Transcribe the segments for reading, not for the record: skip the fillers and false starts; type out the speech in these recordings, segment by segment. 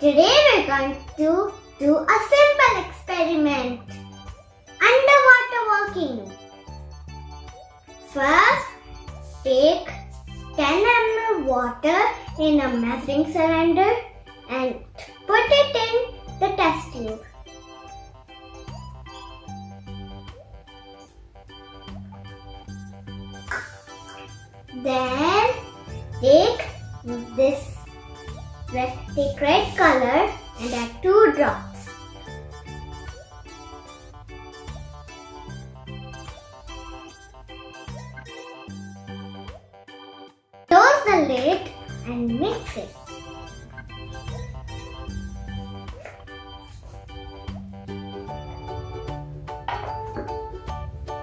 Today we're going to do a simple experiment. Underwater volcano. First, take 10 ml water in a measuring cylinder and put it in the test tube. Then take red color and add 2 drops. Close the lid and mix it.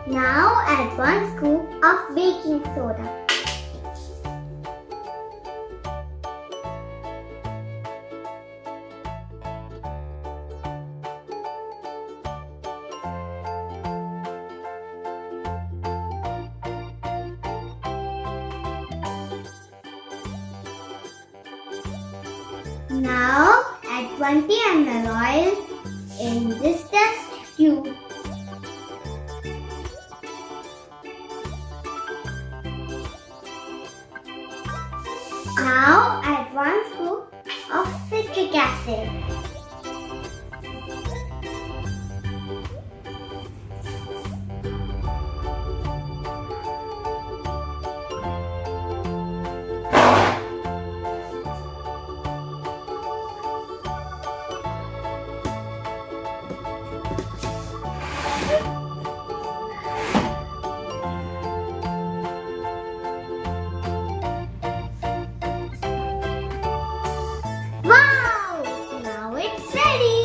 Now add 1 scoop of baking soda. Now add 20 ml oil in this test tube. Now add 1 scoop of citric acid. Wow! Now it's ready!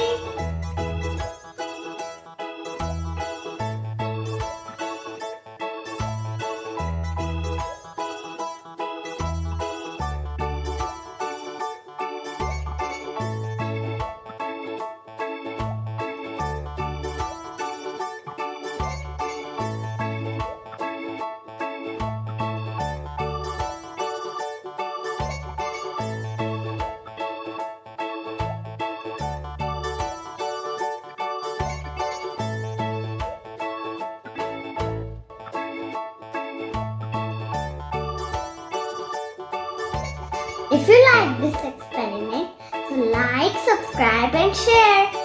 If you like this experiment, so like, subscribe and share.